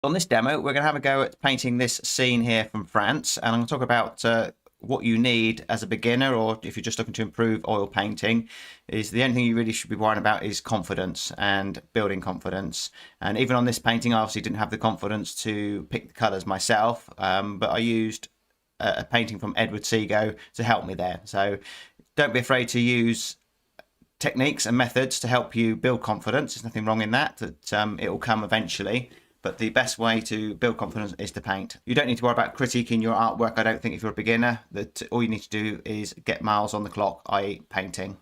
On this demo, we're going to have a go at painting this scene here from France, and I'm going to talk about what you need as a beginner, or if you're just looking to improve oil painting. Is the only thing you really should be worrying about is confidence and building confidence. And even on this painting, I obviously didn't have the confidence to pick the colours myself, but I used a painting from Edward Seago to help me there. So don't be afraid to use techniques and methods to help you build confidence. There's nothing wrong in that it will come eventually. But the best way to build confidence is to paint. You don't need to worry about critiquing your artwork, I don't think, if you're a beginner. That all you need to do is get miles on the clock, i.e. painting.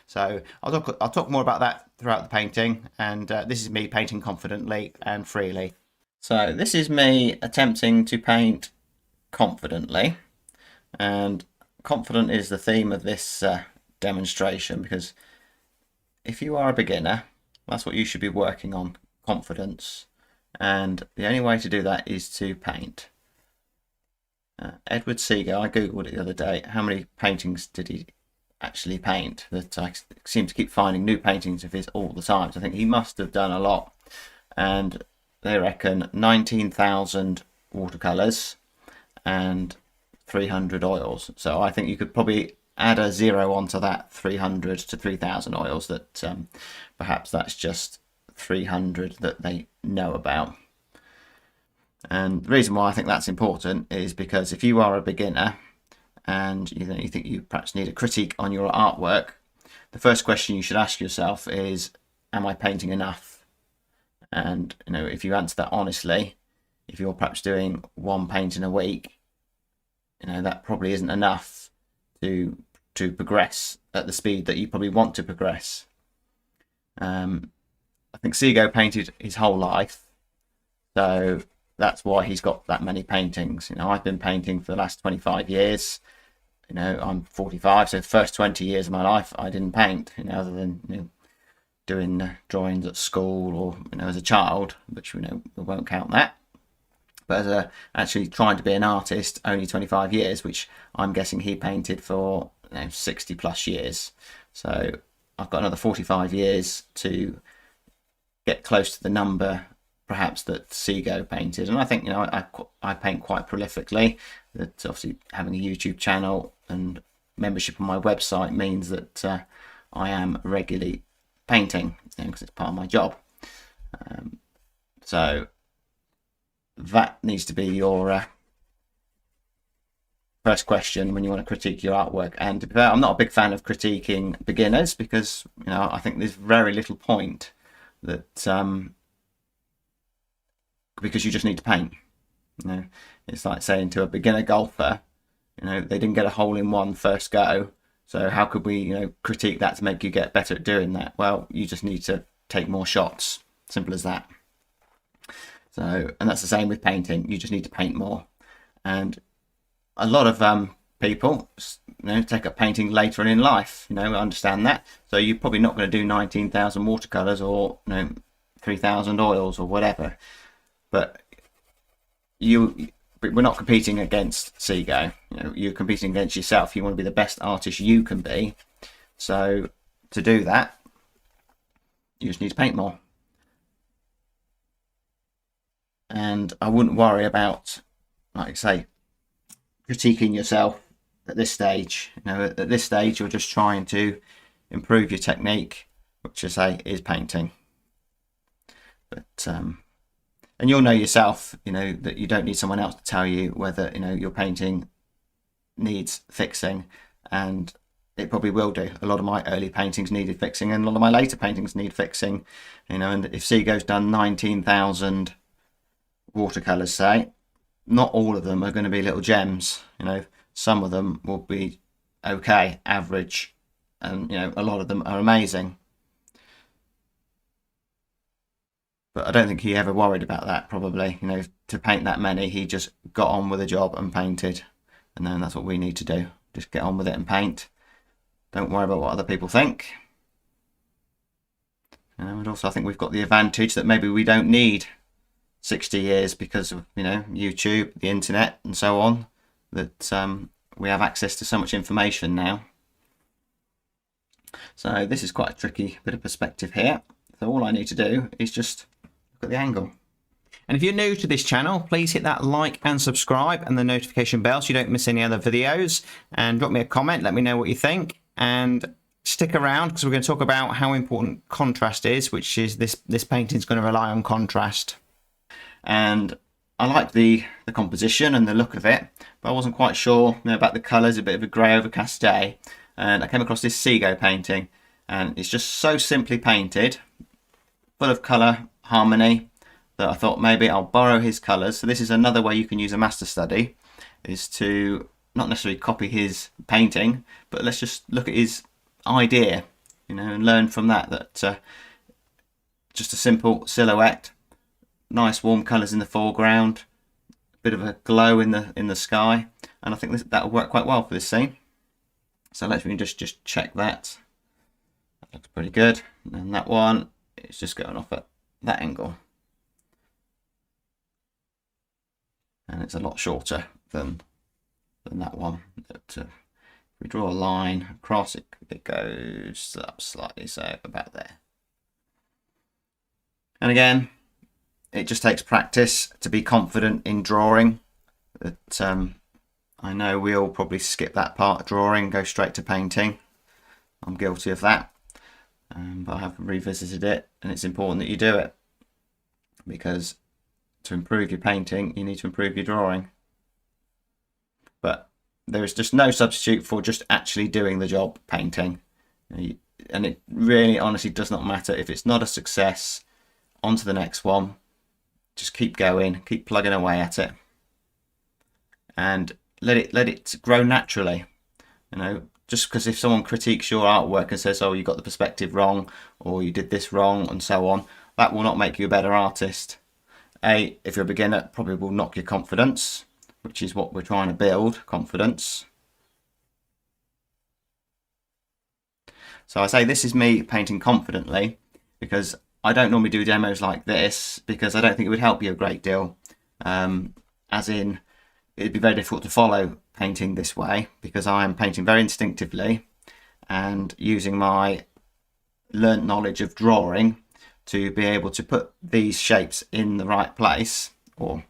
So I'll talk more about that throughout the painting, and this is me painting confidently and freely. So this is me attempting to paint confidently, and confident is the theme of this demonstration, because if you are a beginner, that's what you should be working on, confidence. And the only way to do that is to paint. Edward Seago, I googled it the other day, how many paintings did he actually paint? That I seem to keep finding new paintings of his all the time, so I think he must have done a lot. And they reckon 19,000 watercolours and 300 oils. So I think you could probably add a zero onto that 300 to 3,000 oils, that perhaps that's just 300 that they know about. And the reason why I think that's important is because if you are a beginner and you think you perhaps need a critique on your artwork, the first question you should ask yourself is, am I painting enough? And if you answer that honestly, if you're perhaps doing one painting a week, that probably isn't enough to progress at the speed that you probably want to progress. I think Seago painted his whole life, so that's why he's got that many paintings. I've been painting for the last 25 years. I'm 45, so the first 20 years of my life I didn't paint, other than doing drawings at school or as a child, which we won't count that. But as actually trying to be an artist, only 25 years, which I'm guessing he painted for 60 plus years. So I've got another 45 years to get close to the number perhaps that Seago painted. And I think I paint quite prolifically. That obviously having a YouTube channel and membership on my website means that I am regularly painting, because it's part of my job. So that needs to be your first question when you want to critique your artwork. And to be fair, I'm not a big fan of critiquing beginners, because I think there's very little point that because you just need to paint. It's like saying to a beginner golfer, they didn't get a hole in one first go, so how could we critique that to make you get better at doing that? Well, you just need to take more shots, simple as that. So, and that's the same with painting, you just need to paint more. And a lot of people take up painting later in life, I understand that. So you're probably not going to do 19,000 watercolors or 3,000 oils or whatever, but we're not competing against Seago. You're competing against yourself. You want to be the best artist you can be. So to do that, you just need to paint more. And I wouldn't worry about, like I say, critiquing yourself at this stage. At this stage you're just trying to improve your technique, which I say is painting. But and you'll know yourself, that you don't need someone else to tell you whether your painting needs fixing, and it probably will do. A lot of my early paintings needed fixing, and a lot of my later paintings need fixing. And if Seago's done 19,000 watercolors, say, not all of them are going to be little gems. Some of them will be okay, average, and a lot of them are amazing. But I don't think he ever worried about that, probably. To paint that many, he just got on with the job and painted. And then that's what we need to do. Just get on with it and paint. Don't worry about what other people think. And also I think we've got the advantage that maybe we don't need 60 years because of YouTube, the internet and so on, that we have access to so much information now. So this is quite a tricky bit of perspective here. So all I need to do is just look at the angle. And if you're new to this channel, please hit that like and subscribe and the notification bell so you don't miss any other videos. And drop me a comment, let me know what you think. And stick around because we're going to talk about how important contrast is, which is this painting is going to rely on contrast. And I like the composition and the look of it, but I wasn't quite sure about the colours. A bit of a grey overcast day, and I came across this Seago painting, and it's just so simply painted, full of colour harmony, that I thought maybe I'll borrow his colours. So this is another way you can use a master study, is to not necessarily copy his painting, but let's just look at his idea, and learn from that. Just a simple silhouette, nice warm colours in the foreground, a bit of a glow in the sky, and I think that will work quite well for this scene. So let me just check that. That looks pretty good. And that one is just going off at that angle, and it's a lot shorter than that one. But, if we draw a line across it, it goes up slightly, so about there. And again, it just takes practice to be confident in drawing. That I know we all probably skip that part of drawing, go straight to painting. I'm guilty of that, but I have revisited it, and it's important that you do it, because to improve your painting, you need to improve your drawing. But there is just no substitute for just actually doing the job painting. And it really honestly does not matter if it's not a success. On to the next one. Just keep going, keep plugging away at it, and let it grow naturally. Just because if someone critiques your artwork and says, oh, you got the perspective wrong, or you did this wrong, and so on, that will not make you a better artist. If you're a beginner, it probably will knock your confidence, which is what we're trying to build, confidence. So I say this is me painting confidently, because I don't normally do demos like this, because I don't think it would help you a great deal. As in, it'd be very difficult to follow painting this way, because I am painting very instinctively and using my learnt knowledge of drawing to be able to put these shapes in the right place, or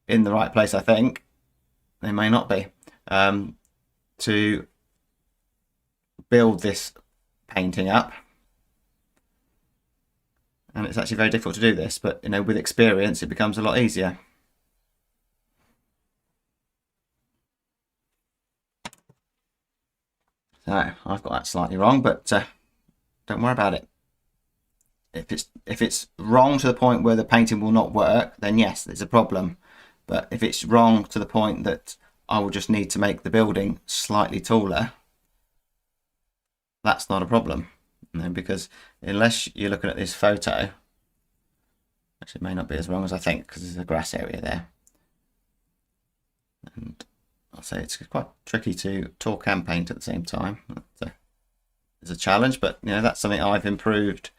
in the right place, I think. They may not be. To build this painting up. And it's actually very difficult to do this, but with experience it becomes a lot easier. So I've got that slightly wrong, but don't worry about it. If it's wrong to the point where the painting will not work, then yes, there's a problem. But if it's wrong to the point that I will just need to make the building slightly taller, that's not a problem. Because unless you're looking at this photo, actually it may not be as wrong as I think, because there's a grass area there. And I'll say it's quite tricky to talk and paint at the same time. It's a challenge, but that's something I've improved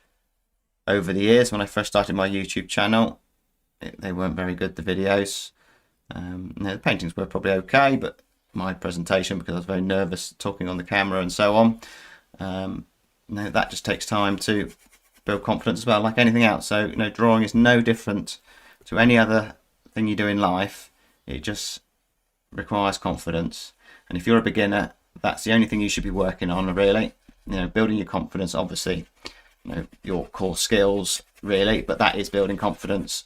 over the years. When I first started my YouTube channel, they weren't very good, the videos. The paintings were probably okay, but my presentation, because I was very nervous talking on the camera and so on, that just takes time to build confidence as well, like anything else. So drawing is no different to any other thing you do in life. It just requires confidence, and if you're a beginner, that's the only thing you should be working on, really. Building your confidence, obviously, your core skills, really, but that is building confidence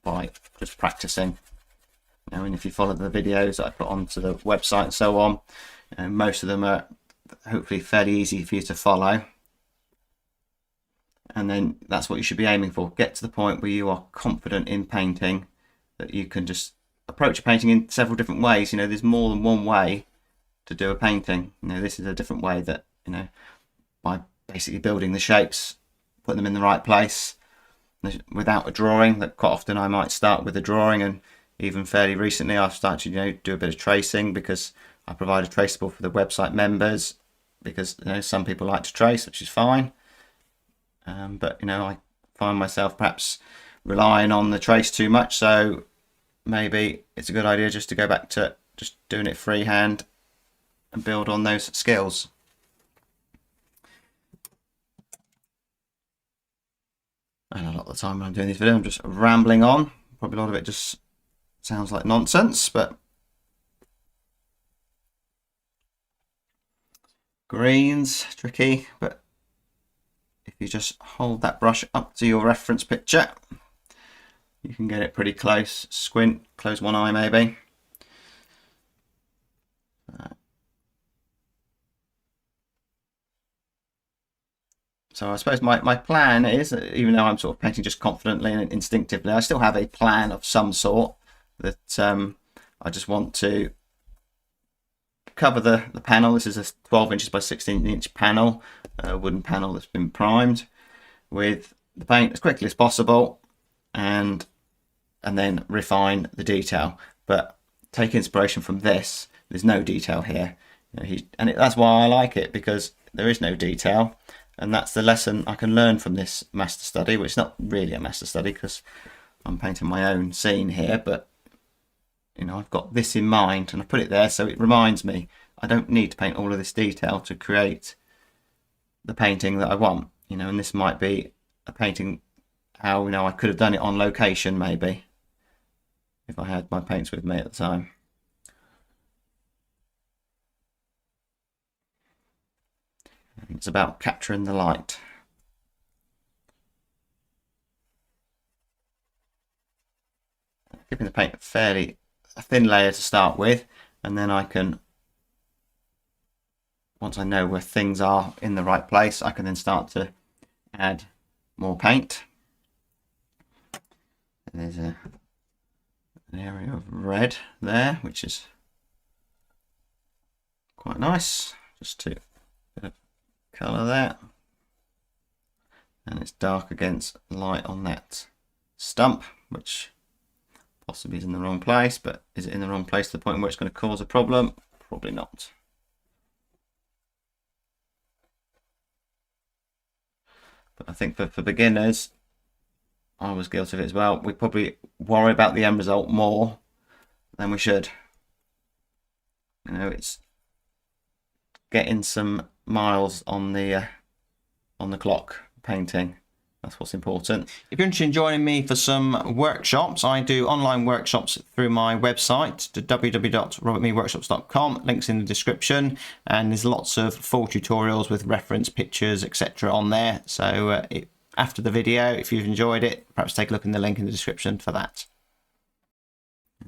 by just practicing. And if you follow the videos that I put onto the website and so on, most of them are hopefully fairly easy for you to follow. And then that's what you should be aiming for. Get to the point where you are confident in painting, that you can just approach a painting in several different ways. There's more than one way to do a painting. This is a different way, that by basically building the shapes, putting them in the right place without a drawing. That quite often I might start with a drawing, and even fairly recently I've started to do a bit of tracing, because I provide a traceable for the website members, because some people like to trace, which is fine. But I find myself perhaps relying on the trace too much, so maybe it's a good idea just to go back to just doing it freehand and build on those skills. And a lot of the time when I'm doing this video, I'm just rambling on. Probably a lot of it just sounds like nonsense, but greens, tricky, but if you just hold that brush up to your reference picture, you can get it pretty close. Squint, close one eye maybe. So I suppose my plan is, even though I'm sort of painting just confidently and instinctively, I still have a plan of some sort that I just want to cover the panel. This is a 12 inches by 16 inch panel, a wooden panel that's been primed with the paint as quickly as possible, and then refine the detail. But take inspiration from this. There's no detail here, that's why I like it, because there is no detail. And that's the lesson I can learn from this master study, which is not really a master study because I'm painting my own scene here, but I've got this in mind and I put it there so it reminds me I don't need to paint all of this detail to create the painting that I want, and this might be a painting how I could have done it on location maybe if I had my paints with me at the time. It's about capturing the light. Giving the paint a thin layer to start with, and then I can, once I know where things are in the right place, I can then start to add more paint. And there's an area of red there, which is quite nice, just to colour that, and it's dark against light on that stump, which possibly is in the wrong place. But is it in the wrong place to the point where it's going to cause a problem? Probably not. But I think for beginners, I was guilty of it as well. We probably worry about the end result more than we should. It's getting some miles on the clock painting. That's what's important. If you're interested in joining me for some workshops, I do online workshops through my website, www.robertmeeworkshops.com. Links in the description, and there's lots of full tutorials with reference pictures, etc. on there. So after the video, if you've enjoyed it, perhaps take a look in the link in the description for that.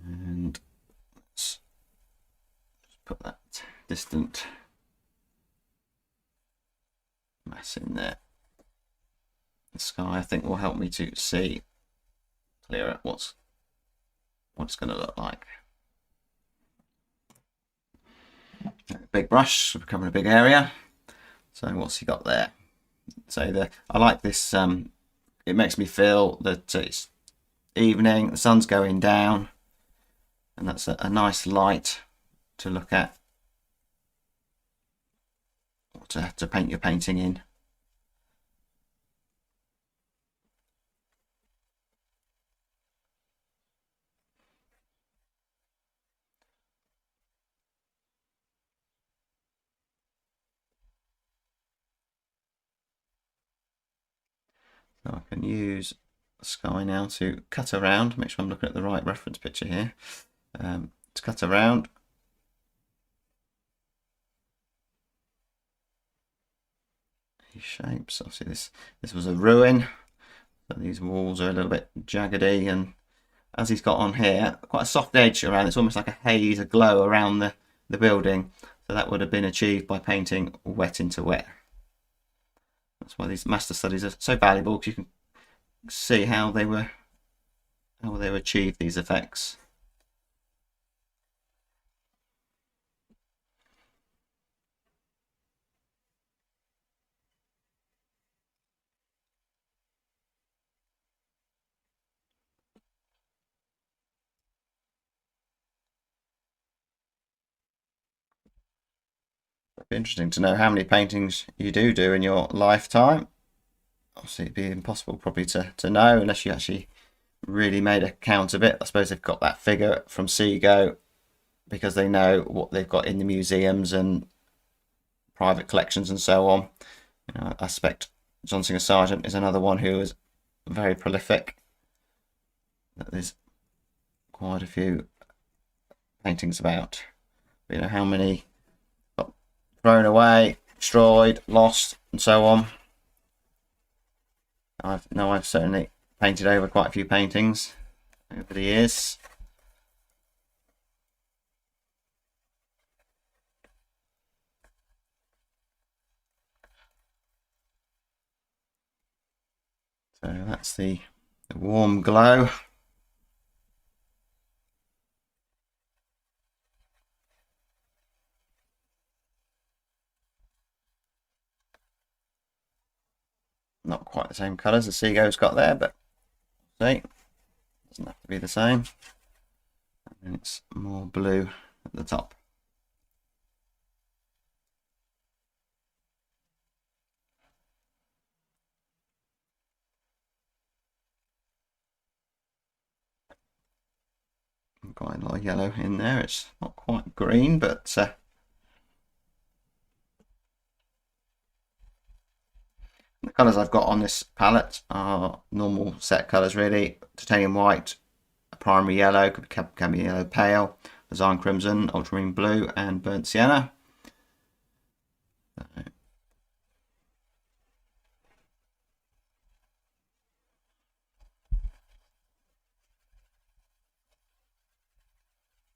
And let's just put that distant mass in there. The sky, I think, will help me to see clearer what it's going to look like. Big brush, we're covering a big area. So what's he got there? So I like this. It makes me feel that it's evening, the sun's going down, and that's a nice light to look at, to paint your painting in. So I can use the sky now to cut around, make sure I'm looking at the right reference picture here, to cut around. These shapes, obviously this was a ruin, so these walls are a little bit jaggedy, and as he's got on here, quite a soft edge around, it's almost like a haze, a glow around the building. So that would have been achieved by painting wet into wet. That's why these master studies are so valuable, because you can see how they were achieved, these effects. It'd be interesting to know how many paintings you do in your lifetime. Obviously it'd be impossible probably to know unless you actually really made a count of it. I suppose they've got that figure from Seago because they know what they've got in the museums and private collections and so on. I suspect John Singer Sargent is another one who has very prolific. There's quite a few paintings about. You know how many got thrown away, destroyed, lost, and so on. I've certainly painted over quite a few paintings over the years. So that's the warm glow. Not quite the same colours the Seago's got there, but see, doesn't have to be the same. And it's more blue at the top. Quite a lot of yellow in there. It's not quite green, but the colours I've got on this palette are normal set colours really. Titanium white, a primary yellow, can be yellow pale, design crimson, ultramarine blue, and burnt sienna.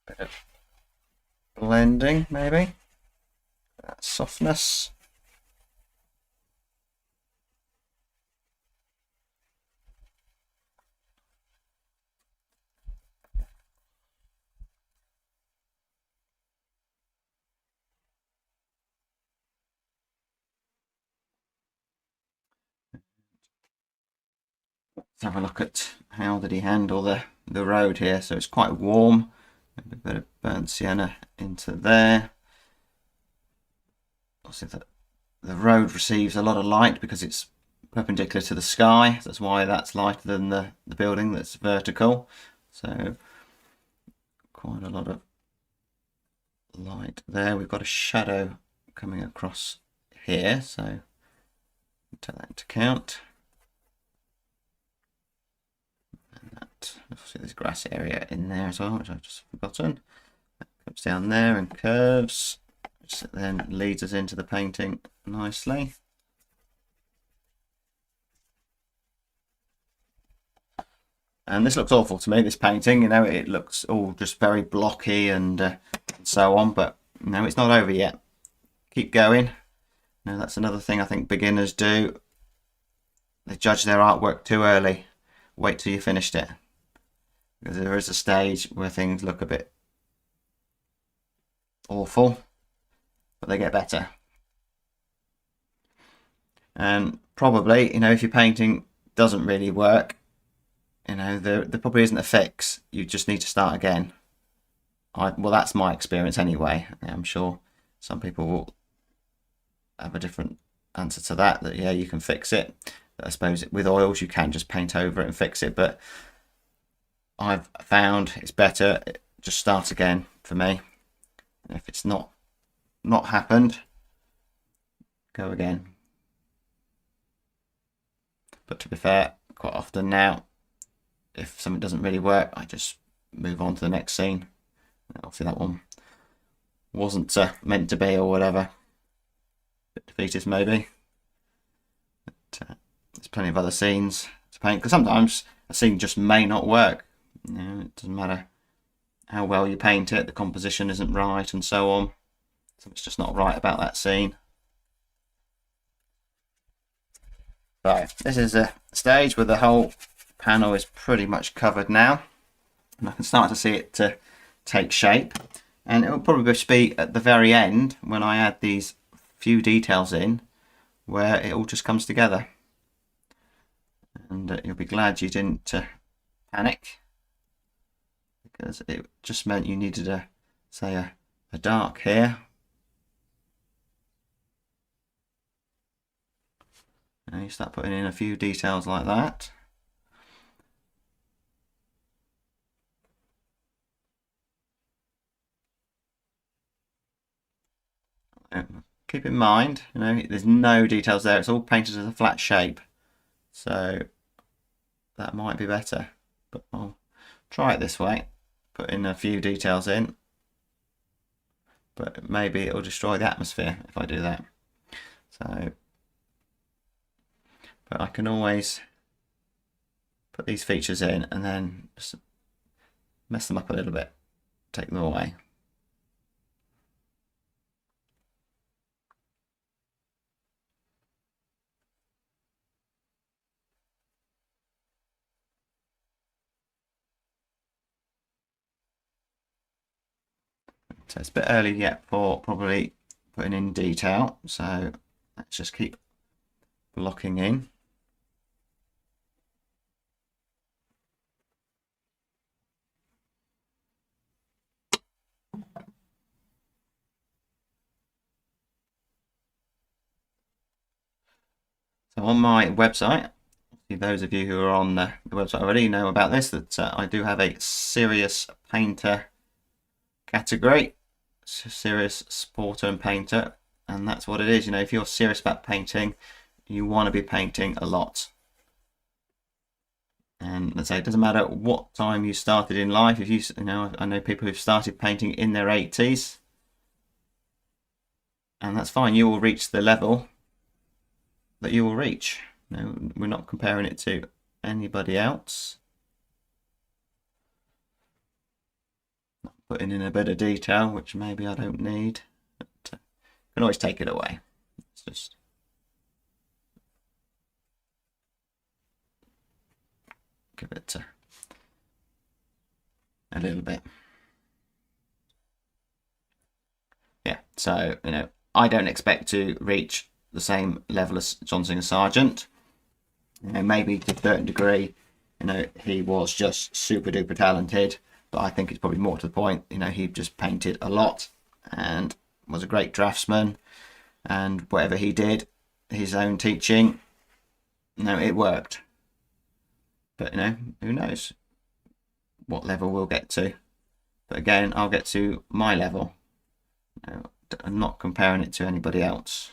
Bit of blending maybe, that softness. Let's have a look at how did he handle the road here. So it's quite warm. Maybe a bit of burnt sienna into there. Obviously the road receives a lot of light because it's perpendicular to the sky. That's why that's lighter than the building that's vertical. So quite a lot of light there. We've got a shadow coming across here, so take that into account. And that, obviously there's grass area in there as well, which I've just forgotten. That comes down there and curves, which then leads us into the painting nicely. And this looks awful to me, this painting, you know, it looks all just very blocky and so on, but no, it's not over yet. Keep going. Now that's another thing I think beginners do. They judge their artwork too early. Wait till you finished it. Because there is a stage where things look a bit awful, but they get better. And probably, you know, if your painting doesn't really work, you know, there probably isn't a fix. You just need to start again. Well, that's my experience anyway. I'm sure some people will have a different answer to that. That yeah, you can fix it. I suppose with oils you can just paint over it and fix it. But I've found it's better just start again for me. If it's not happened, go again. But to be fair, quite often now, if something doesn't really work, I just move on to the next scene. Obviously that one wasn't meant to be or whatever. A bit defeatist maybe. But, there's plenty of other scenes to paint, because sometimes a scene just may not work. You know, it doesn't matter how well you paint it, the composition isn't right and so on. Something's just not right about that scene. So this is a stage where the whole panel is pretty much covered now, and I can start to see it to take shape, and it will probably just be at the very end when I add these few details in where it all just comes together, and you'll be glad you didn't panic, because it just meant you needed a dark here. And you start putting in a few details like that. Keep in mind, you know, there's no details there. It's all painted as a flat shape. So that might be better, but I'll try it this way, put in a few details in, but maybe it'll destroy the atmosphere if I do that. So, but I can always put these features in and then just mess them up a little bit, take them away. So it's a bit early yet for probably putting in detail, so let's just keep blocking in. So on my website, those of you who are on the website already know about this, that I do have a serious painter category, serious sporter and painter, and that's what it is. You know, if you're serious about painting, you want to be painting a lot. And let's say it doesn't matter what time you started in life. If you know, I know people who've started painting in their 80s, and that's fine. You will reach the level that you will reach. You know, we're not comparing it to anybody else. Putting in a bit of detail, which maybe I don't need, but I can always take it away. It's just give it a little bit. Yeah, so, you know, I don't expect to reach the same level as John Singer Sargent. You know, maybe to a certain degree, you know, he was just super duper talented, but I think it's probably more to the point, you know, he just painted a lot and was a great draftsman, and whatever he did, his own teaching, you know, it worked. But, you know, who knows what level we'll get to. But again, I'll get to my level. You know, I'm not comparing it to anybody else.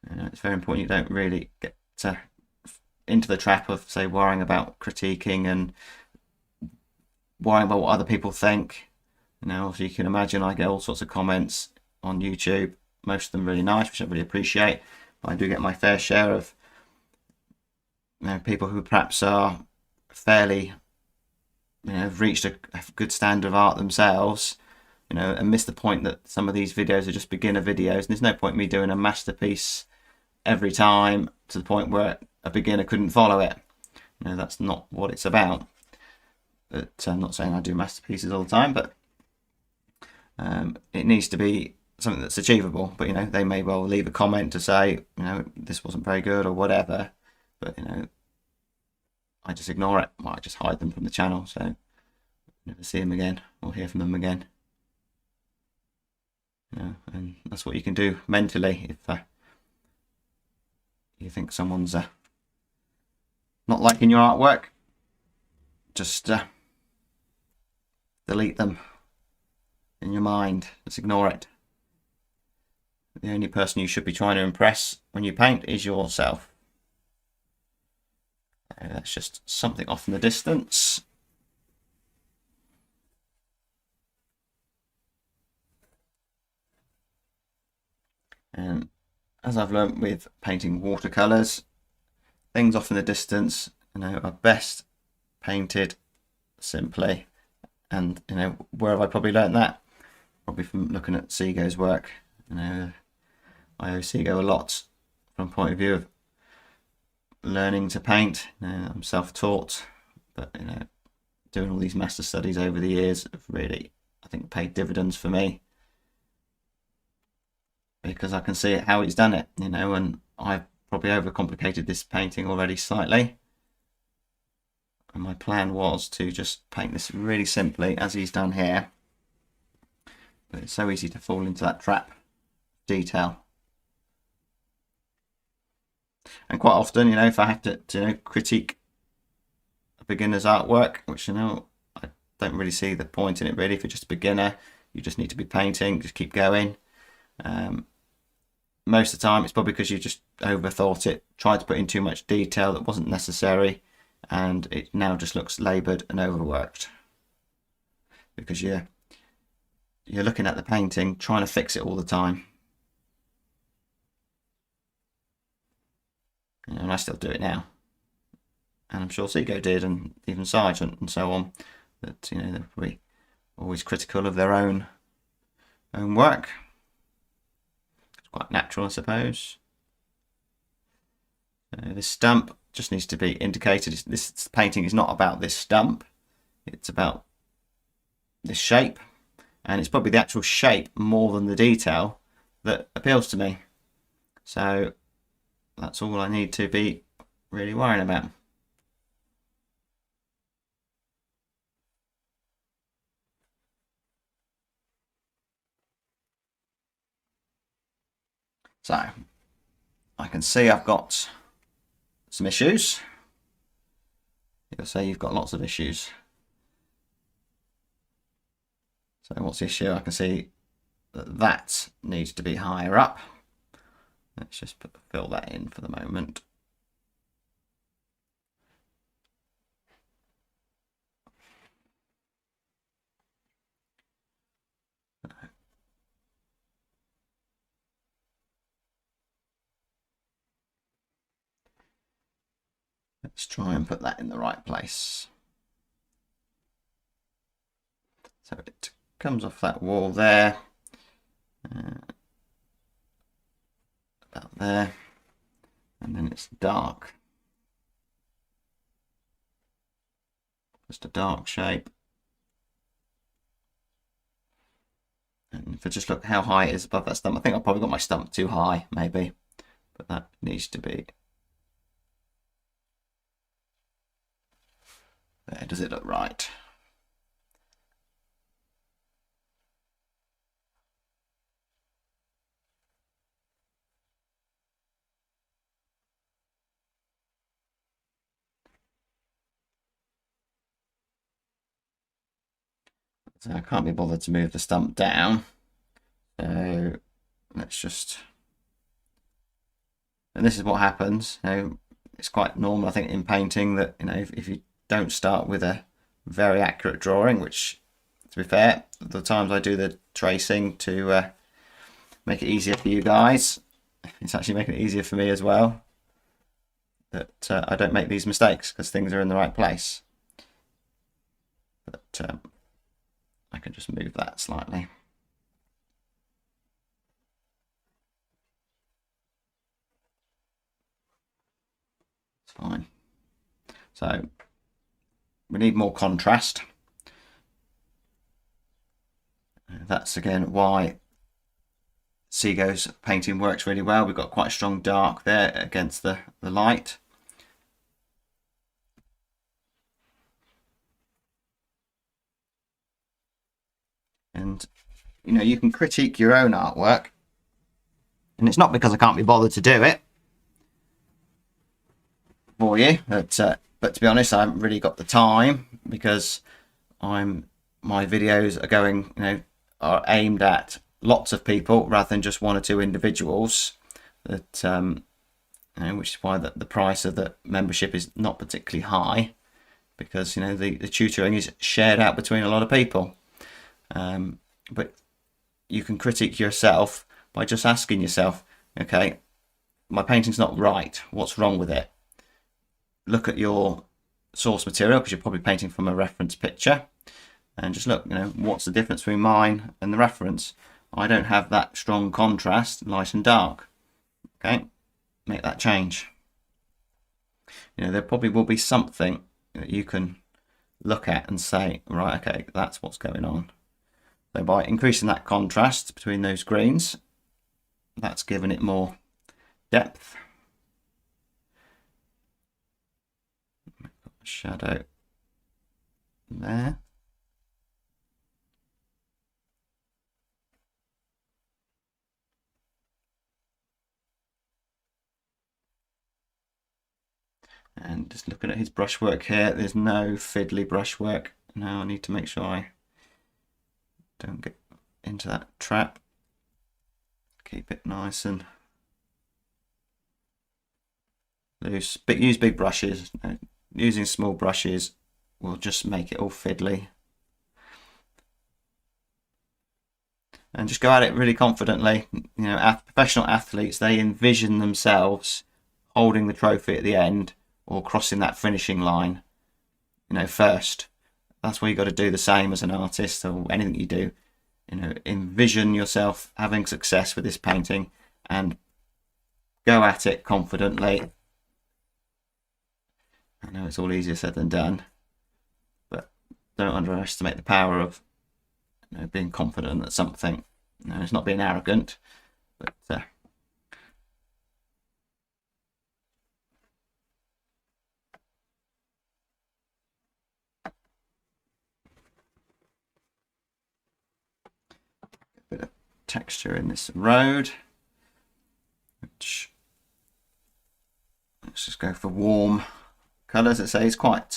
You know, it's very important you don't really get into the trap of, say, worrying about critiquing and worrying about what other people think. You know, as you can imagine, I get all sorts of comments on YouTube, most of them really nice, which I really appreciate. But I do get my fair share of, you know, people who perhaps are fairly, you know, have reached a good standard of art themselves, you know, and miss the point that some of these videos are just beginner videos, and there's no point in me doing a masterpiece every time to the point where a beginner couldn't follow it. You know, that's not what it's about. But I'm not saying I do masterpieces all the time, but it needs to be something that's achievable. But, you know, they may well leave a comment to say, you know, this wasn't very good or whatever, but, you know, I just ignore it. Well, I just hide them from the channel, so never see them again or hear from them again. You know, and that's what you can do mentally if you think someone's not liking your artwork. Just delete them in your mind. Just ignore it. The only person you should be trying to impress when you paint is yourself. That's just something off in the distance. And as I've learned with painting watercolours, things off in the distance, you know, are best painted simply. And, you know, where have I probably learnt that? Probably from looking at Sego's work. You know, I owe Sego a lot from the point of view of learning to paint. You know, I'm self-taught, but, you know, doing all these master studies over the years have really, I think, paid dividends for me, because I can see how he's done it, you know, and I've probably overcomplicated this painting already slightly. And my plan was to just paint this really simply, as he's done here. But it's so easy to fall into that trap detail. And quite often, you know, if I have to you know, critique a beginner's artwork, which, you know, I don't really see the point in it really. If you're just a beginner, you just need to be painting, just keep going. most of the time it's probably because you just overthought it, tried to put in too much detail that wasn't necessary, and it now just looks laboured and overworked because you're looking at the painting trying to fix it all the time. And I still do it now, and I'm sure Seago did, and even Sargent and so on, that they're probably always critical of their own work. It's quite natural, I suppose. This stump just needs to be indicated. This painting is not about this stump, it's about this shape, and it's probably the actual shape more than the detail that appeals to me. So that's all I need to be really worrying about. So I can see I've got some issues. You'll say you've got lots of issues. So what's the issue? I can see that needs to be higher up. Let's just fill that in for the moment. Let's try and put that in the right place. So it comes off that wall there, about there, and then it's dark. Just a dark shape. And if I just look how high it is above that stump, I think I've probably got my stump too high, maybe, but that needs to be there. Does it look right? So I can't be bothered to move the stump down. So let's just, and this is what happens. It's quite normal, I think, in painting that if you don't start with a very accurate drawing, which, to be fair, the times I do the tracing to make it easier for you guys, it's actually making it easier for me as well, that I don't make these mistakes because things are in the right place. But I can just move that slightly. It's fine. So we need more contrast. That's again why Seago's painting works really well. We've got quite a strong dark there against the light. And you can critique your own artwork, and it's not because I can't be bothered to do it for you, but to be honest, I haven't really got the time, because my videos are going, are aimed at lots of people rather than just one or two individuals. That which is why the price of the membership is not particularly high, because the tutoring is shared out between a lot of people. But you can critique yourself by just asking yourself, okay, my painting's not right, what's wrong with it? Look at your source material, because you're probably painting from a reference picture, and just look, what's the difference between mine and the reference? I don't have that strong contrast, light and dark. Okay, make that change. There probably will be something that you can look at and say, right, okay, that's what's going on. So by increasing that contrast between those greens, that's given it more depth. Shadow there. And just looking at his brushwork here, there's no fiddly brushwork. Now I need to make sure I don't get into that trap. Keep it nice and loose, but use big brushes. Using small brushes will just make it all fiddly. And just go at it really confidently. You know, professional athletes, they envision themselves holding the trophy at the end or crossing that finishing line, you know, first. That's why you've got to do the same as an artist or anything you do. You know, envision yourself having success with this painting and go at it confidently. I know it's all easier said than done, but don't underestimate the power of, you know, being confident at something. You know, it's not being arrogant, but a bit of texture in this road, which let's just go for warm colours. I say it's quite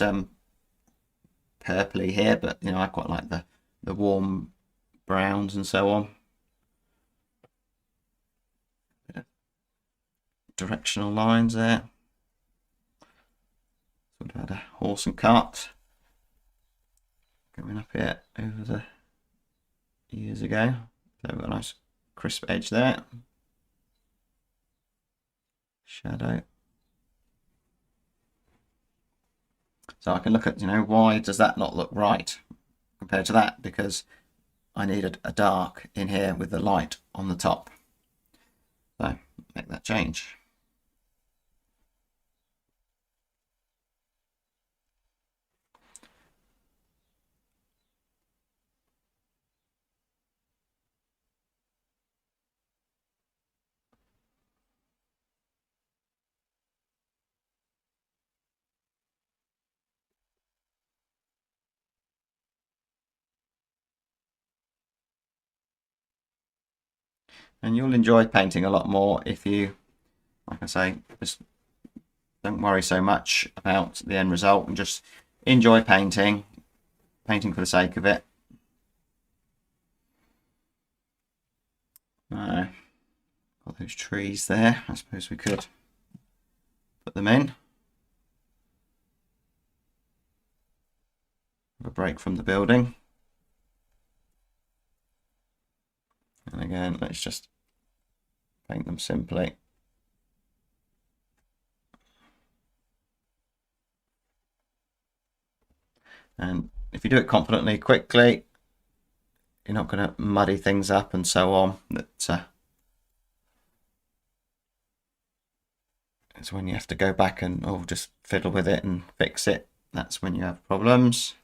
purpley here, but you know, I quite like the warm browns and so on. Directional lines there. Sort of had a horse and cart going up here over the years ago. So we've got a nice crisp edge there. Shadow. So I can look at, you know, why does that not look right compared to that? Because I need a dark in here with the light on the top. So make that change. And you'll enjoy painting a lot more if you, like I say, just don't worry so much about the end result and just enjoy painting for the sake of it. Got those trees there. I suppose we could put them in. Have a break from the building. And again, let's just paint them simply. And if you do it confidently, quickly, you're not going to muddy things up and so on. That it's when you have to go back and just fiddle with it and fix it. That's when you have problems.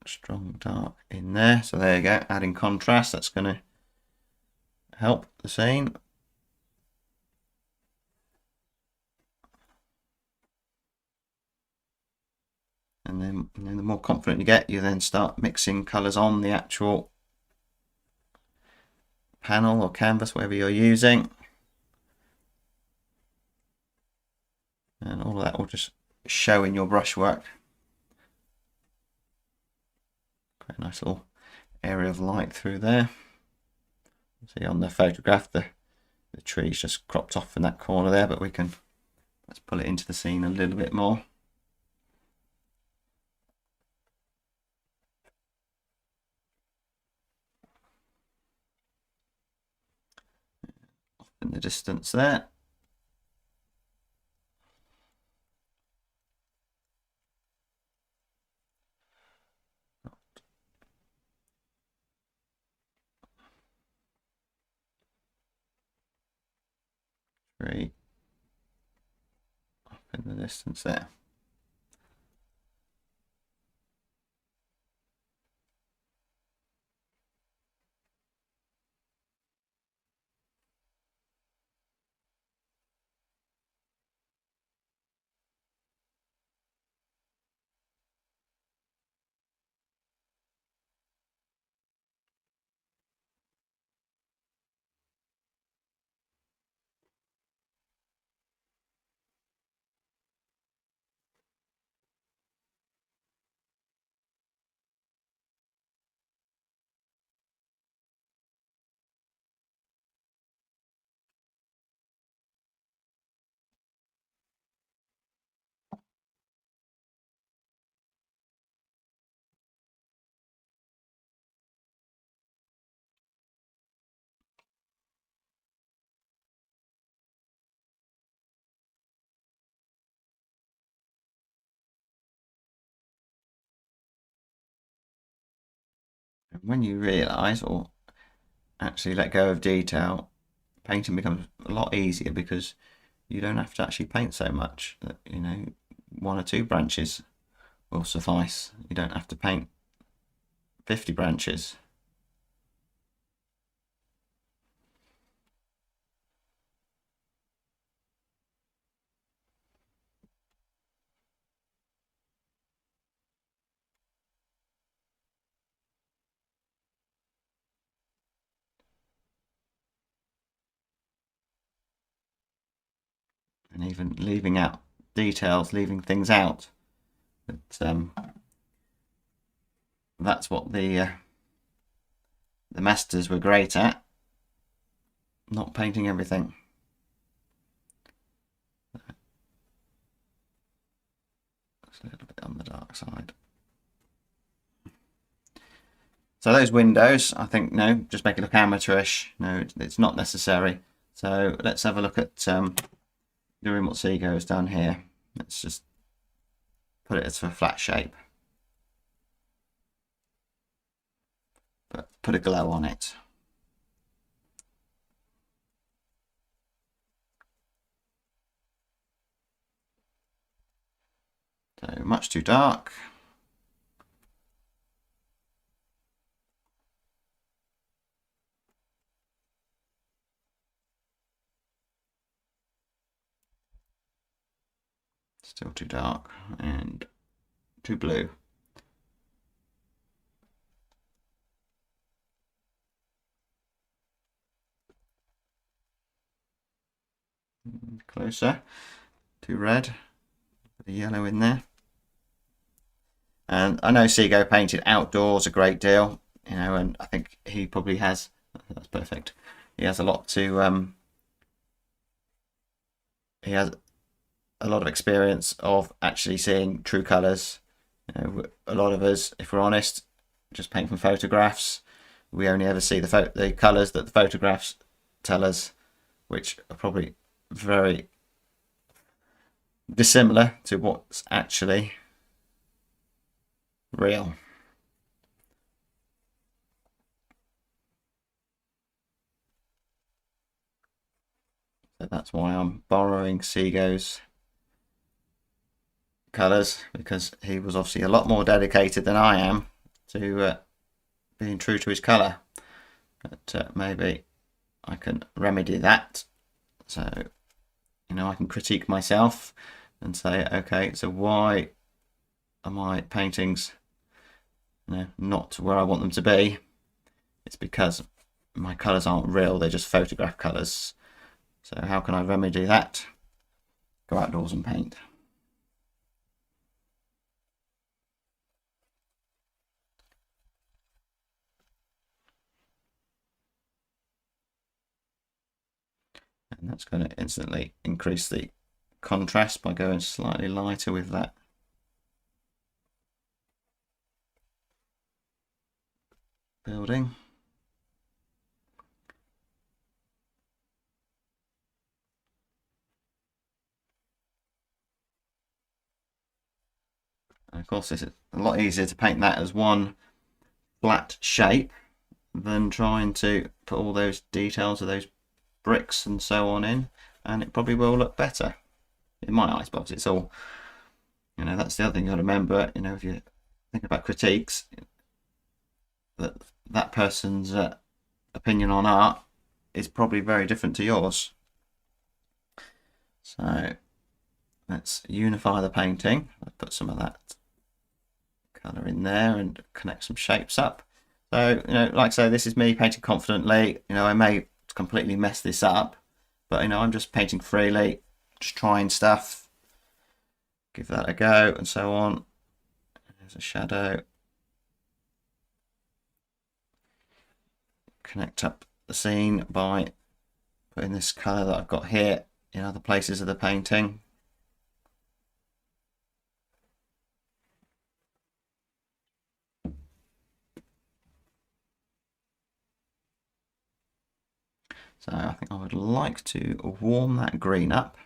Strong dark in there. So there you go, adding contrast. That's going to help the scene. And then, the more confident you get, you then start mixing colours on the actual panel or canvas, whatever you're using. And all of that will just show in your brushwork. Quite a nice little area of light through there. See on the photograph, the tree's just cropped off in that corner there, but let's pull it into the scene a little bit more. Off in the distance there. Tree off in the distance there. When you realise or actually let go of detail, painting becomes a lot easier because you don't have to actually paint so much. You know, 1 or 2 branches will suffice. You don't have to paint 50 branches. And even leaving out details, leaving things out. But that's what the masters were great at, not painting everything. It's a little bit on the dark side. So those windows, I think, no, just make it look amateurish. No, it's not necessary. So let's have a look at doing what Seago has done here. Let's just put it as a flat shape, but put a glow on it. So much too dark. Still too dark and too blue. Closer. Too red. Put the yellow in there. And I know Seago painted outdoors a great deal, you know, and I think he probably has. That's perfect. He has a lot to. He has a lot of experience of actually seeing true colours. You know, a lot of us, if we're honest, just paint from photographs. We only ever see the colours that the photographs tell us, which are probably very dissimilar to what's actually real. So that's why I'm borrowing Seago's colours, because he was obviously a lot more dedicated than I am to being true to his colour. But maybe I can remedy that. So, you know, I can critique myself and say, okay, so why are my paintings, you know, not where I want them to be? It's because my colours aren't real, they're just photograph colours. So how can I remedy that? Go outdoors and paint. And that's going to instantly increase the contrast by going slightly lighter with that building. And of course, it's a lot easier to paint that as one flat shape than trying to put all those details of those bricks and so on in, and it probably will look better in my eyes. But it's all, you know, that's the other thing you got to remember. You know, if you think about critiques, that person's opinion on art is probably very different to yours. So let's unify the painting. I'll put some of that colour in there and connect some shapes up. So, you know, like I say, this is me painting confidently. You know, I may completely mess this up, but, you know, I'm just painting freely, just trying stuff, give that a go, and so on. There's a shadow. Connect up the scene by putting this colour that I've got here in other places of the painting. So I think I would like to warm that green up.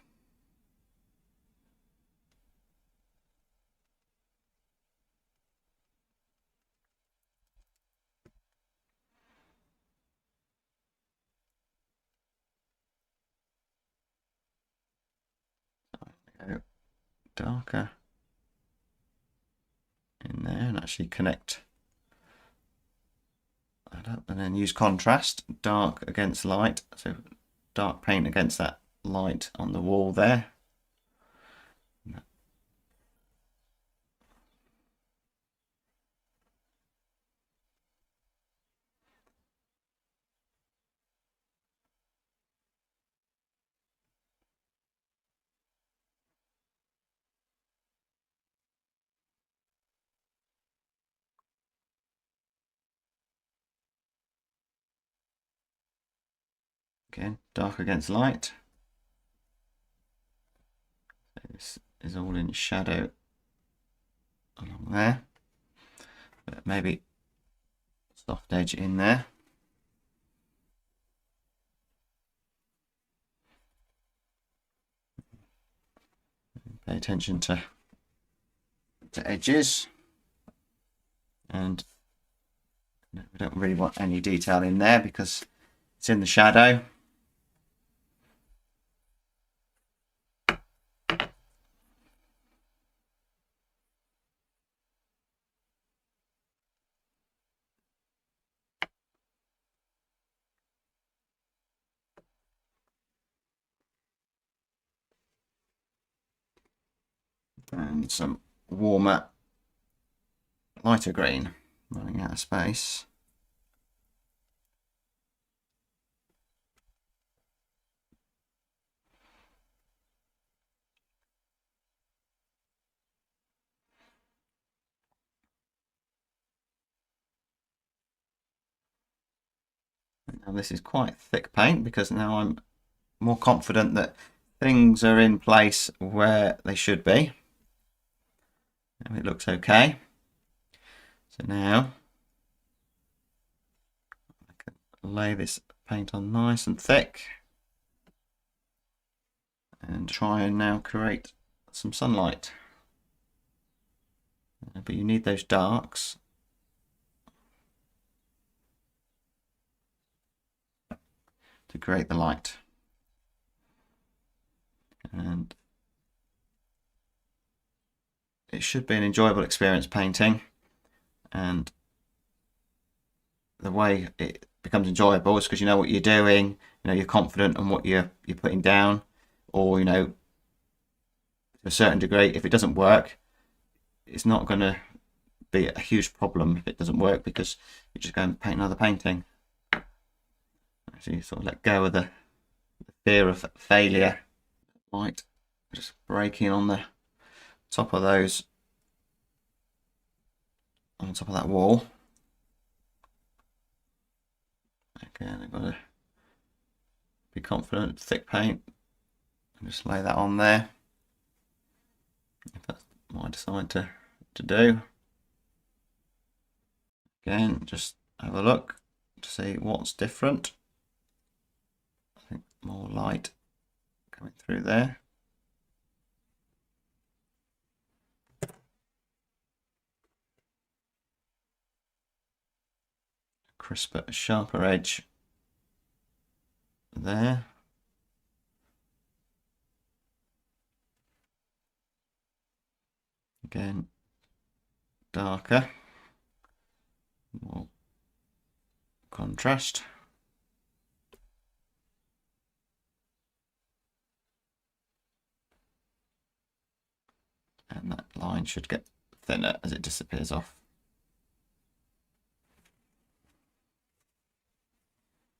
darker in there and actually connect that up, and then use contrast, dark against light, so dark paint against that light on the wall there. Again, dark against light. This is all in shadow along there, but maybe soft edge in there. Pay attention to edges, and we don't really want any detail in there because it's in the shadow. And some warmer, lighter green, running out of space. Now this is quite thick paint because now I'm more confident that things are in place where they should be. And it looks okay. So now I can lay this paint on nice and thick and try and now create some sunlight. But you need those darks to create the light. And it should be an enjoyable experience painting, and the way it becomes enjoyable is because you know what you're doing, you know, you're confident on what you're putting down, or you know, to a certain degree, if it doesn't work, it's not going to be a huge problem if it doesn't work, because you just go and paint another painting. So you sort of let go of the fear of failure. Light just breaking on the top of those, on top of that wall. Again, I've got to be confident, thick paint, and just lay that on there, if that's what I decide to do. Again, just have a look to see what's different. I think more light coming through there. Crisper, sharper edge there. Again, darker, more contrast. And that line should get thinner as it disappears off.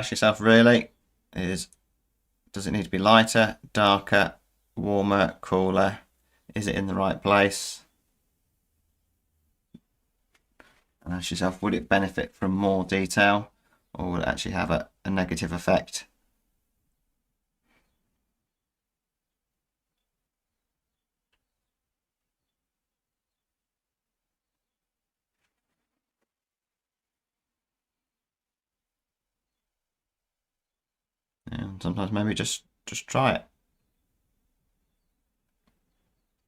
Ask yourself really is, does it need to be lighter, darker, warmer, cooler? Is it in the right place? And ask yourself, would it benefit from more detail, or would it actually have a negative effect? And sometimes maybe just try it.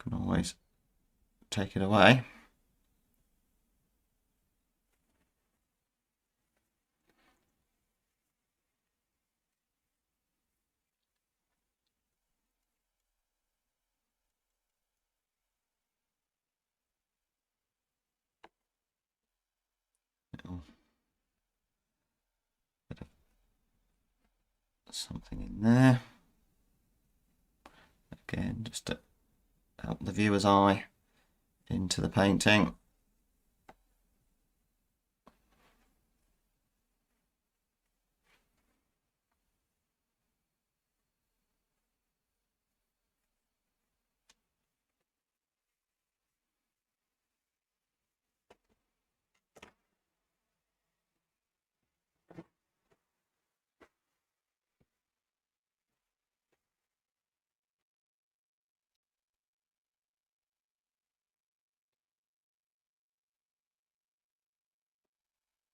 You can always take it away. something in there. Again, just to help the viewer's eye into the painting.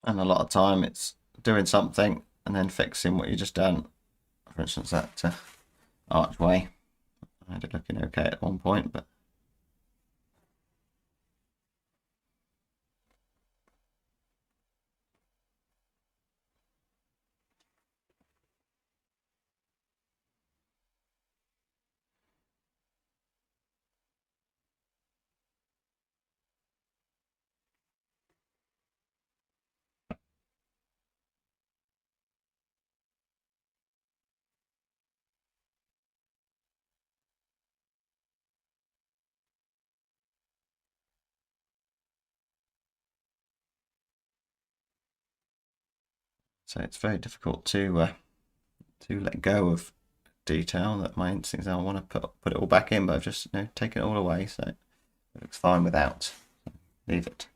And a lot of time it's doing something and then fixing what you just done. For instance, that archway, I had it looking okay at one point, but so it's very difficult to let go of detail. That my instincts are I want to put it all back in, but I've just taken it all away, so it looks fine without. Leave it.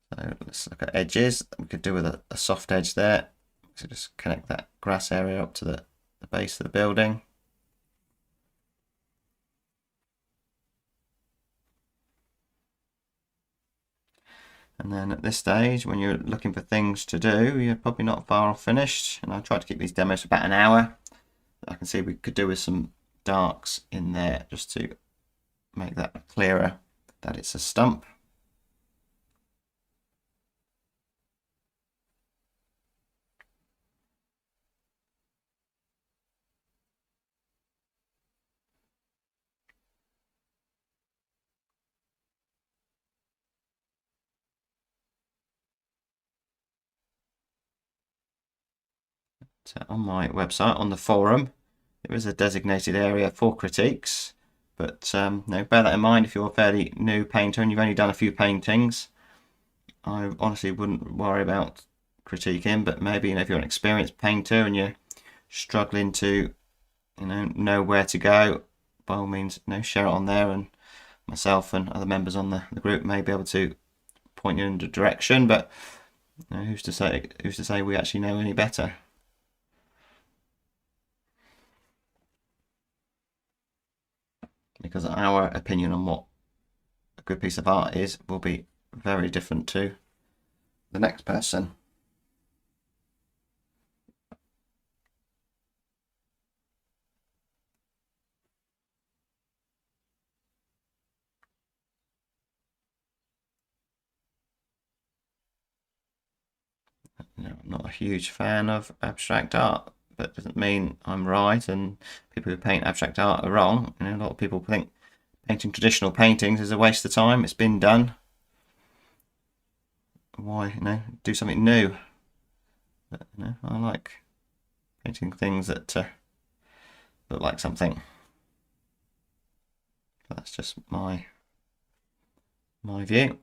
So let's look at edges. We could do with a soft edge there. So just connect that grass area up to the base of the building. And then at this stage, when you're looking for things to do, you're probably not far off finished. And I try to keep these demos for about an hour. I can see we could do with some darks in there just to make that clearer that it's a stump. So on my website, on the forum, there is a designated area for critiques, but bear that in mind if you're a fairly new painter and you've only done a few paintings. I honestly wouldn't worry about critiquing, but maybe if you're an experienced painter and you're struggling to know where to go, by all means share it on there, and myself and other members on the group may be able to point you in the direction, but who's to say we actually know any better? Because our opinion on what a good piece of art is will be very different to the next person. I'm not a huge fan of abstract art, but it doesn't mean I'm right and people who paint abstract art are wrong. A lot of people think painting traditional paintings is a waste of time. It's been done. Why, do something new? But, I like painting things that look like something. But that's just my view.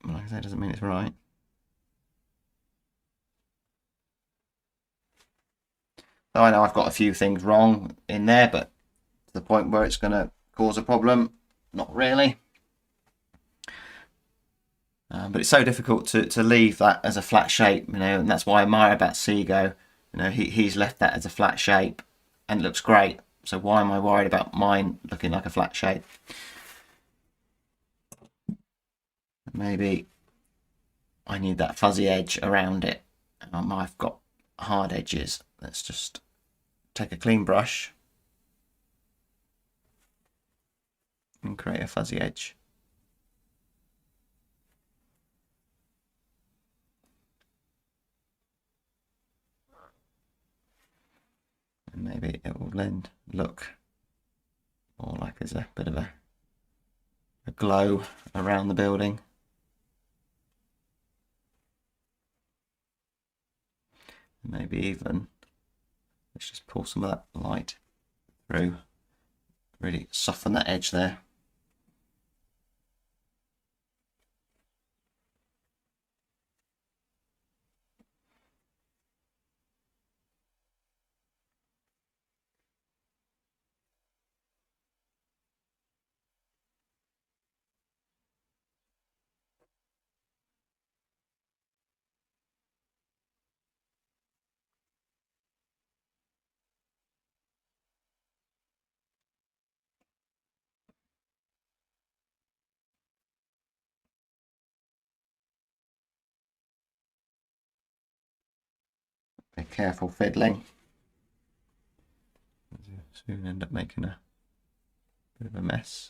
Like I say, it doesn't mean it's right. So I know I've got a few things wrong in there, but to the point where it's going to cause a problem, not really. But it's so difficult to leave that as a flat shape, and that's why I admire about Seago. He's left that as a flat shape and it looks great. So why am I worried about mine looking like a flat shape? Maybe I need that fuzzy edge around it. I've got hard edges. Let's just take a clean brush and create a fuzzy edge. And maybe it will then look more like there's a bit of a glow around the building. Maybe even, let's just pull some of that light through, really soften that edge there. Be careful fiddling. Soon end up making a bit of a mess.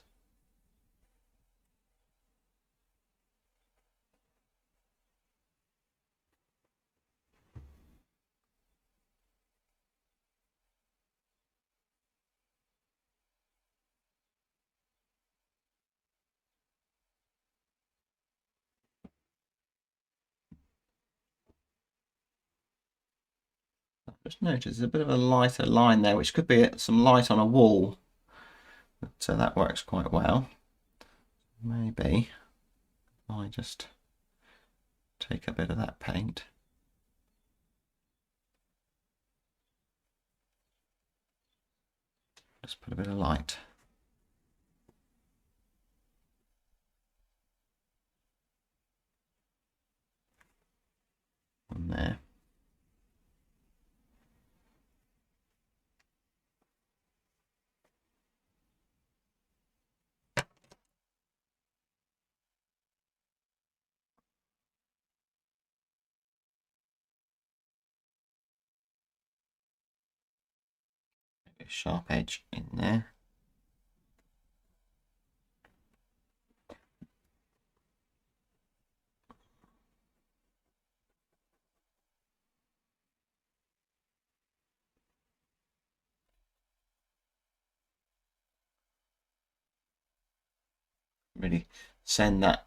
Just notice there's a bit of a lighter line there, which could be some light on a wall, but that works quite well. Maybe I just take a bit of that paint, just put a bit of light on there. A sharp edge in there. Really send that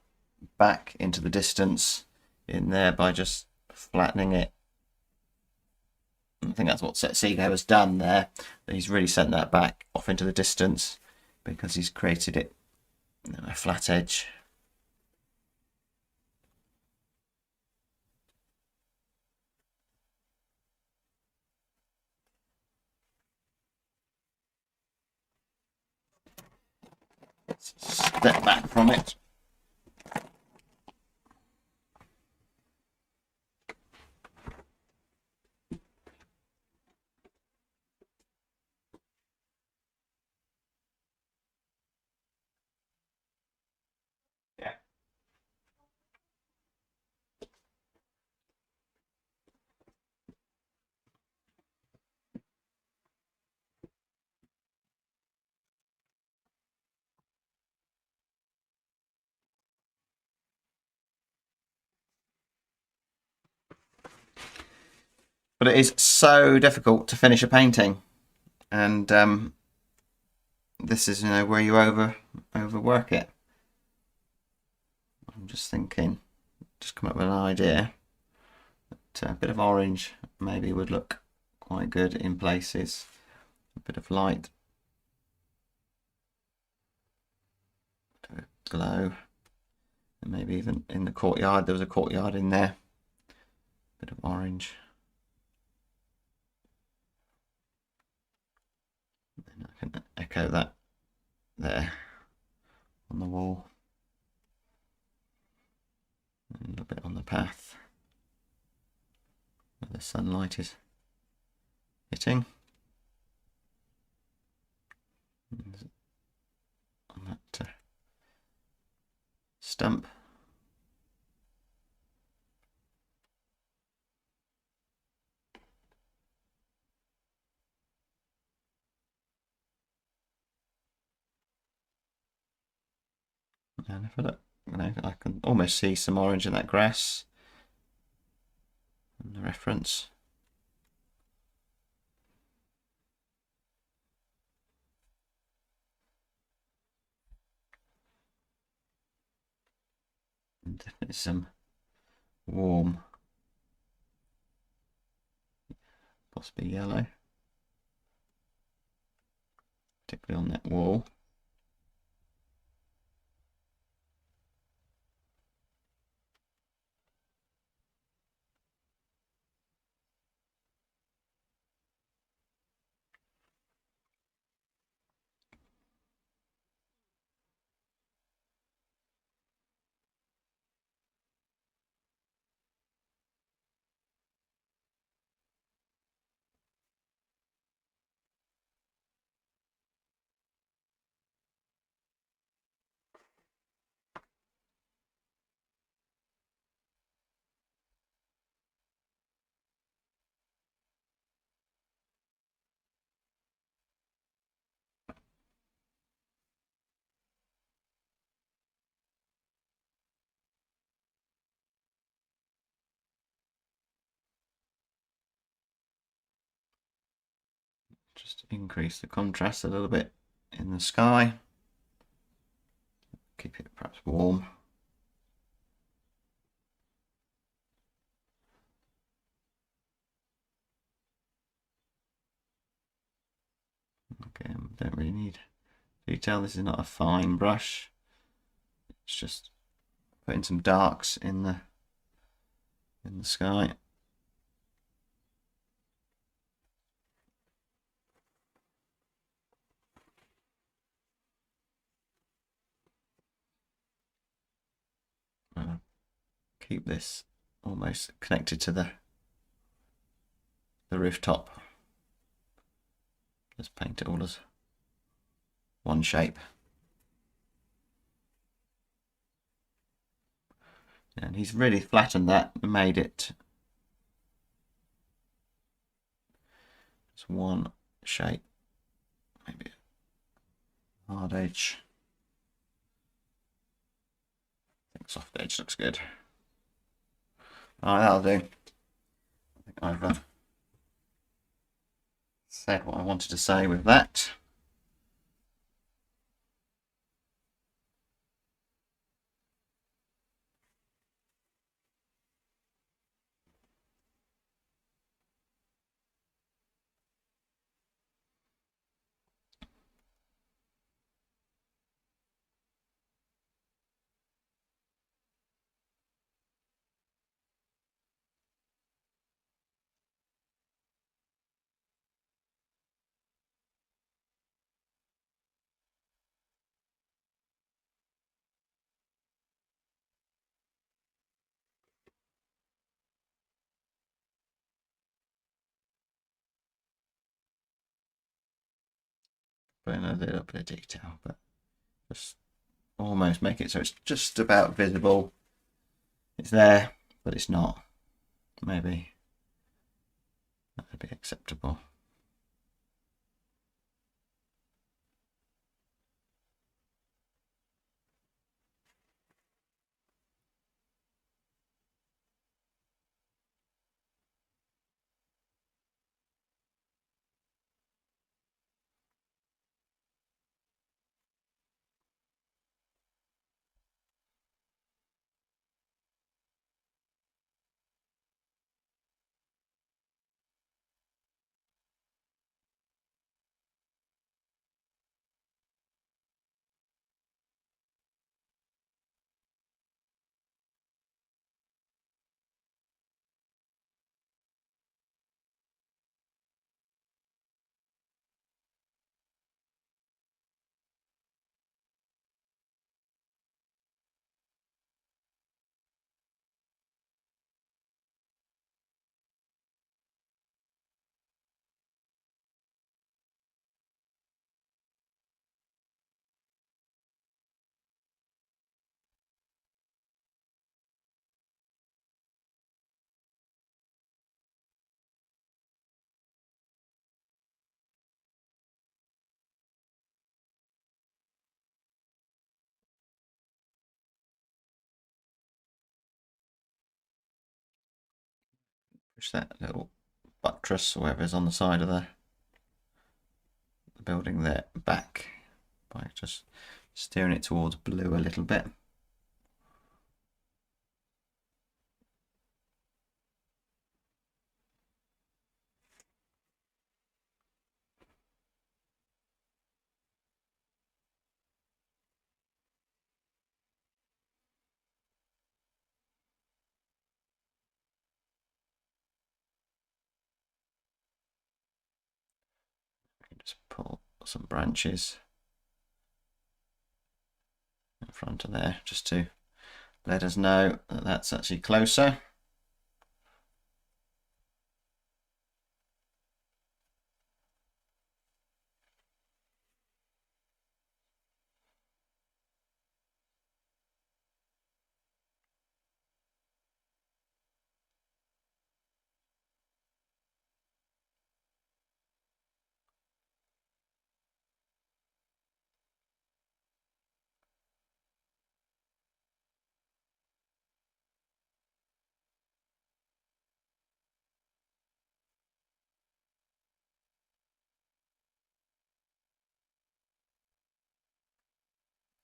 back into the distance in there by just flattening it. I think that's what Seago has done there. He's really sent that back off into the distance because he's created it a flat edge. Step back from it. Yeah. But it is so difficult to finish a painting, and this is, where you overwork it. I'm just thinking, just come up with an idea that a bit of orange maybe would look quite good in places. A bit of light, a glow, and maybe even in the courtyard. There was a courtyard in there. A bit of orange. And I can echo that there on the wall. And a little bit on the path where the sunlight is hitting. And on that stump. And if I look, I can almost see some orange in that grass and the reference. And definitely some warm must be yellow, particularly on that wall. Just increase the contrast a little bit in the sky. Keep it perhaps warm. Okay, don't really need detail. This is not a fine brush. It's just putting some darks in the sky. Keep this almost connected to the rooftop. Just paint it all as one shape. And he's really flattened that and made it just one shape. Maybe a hard edge. I think soft edge looks good. Alright, that'll do. I think I've said what I wanted to say with that. Put in a little bit of detail, but just almost make it so it's just about visible. It's there, but it's not. Maybe that would be acceptable. Push that little buttress or whatever's on the side of the building there back by just steering it towards blue a little bit. Got some branches in front of there just to let us know that that's actually closer.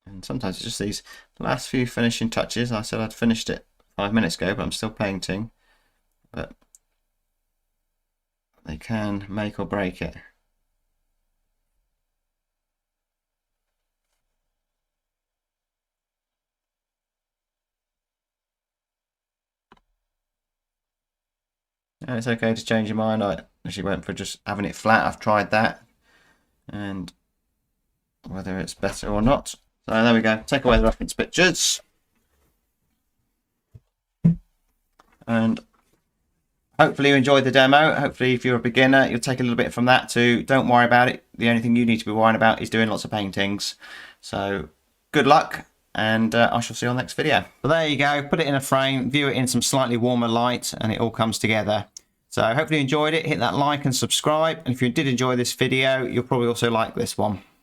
And sometimes it's just these last few finishing touches. I said I'd finished it 5 minutes ago, but I'm still painting. But they can make or break it. And it's okay to change your mind. I actually went for just having it flat. I've tried that, and whether it's better or not. So there we go. Take away the reference pictures. And hopefully you enjoyed the demo. Hopefully if you're a beginner, you'll take a little bit from that too. Don't worry about it. The only thing you need to be worrying about is doing lots of paintings. So good luck, and I shall see you on the next video. So there you go. Put it in a frame, view it in some slightly warmer light, and it all comes together. So hopefully you enjoyed it. Hit that like and subscribe. And if you did enjoy this video, you'll probably also like this one.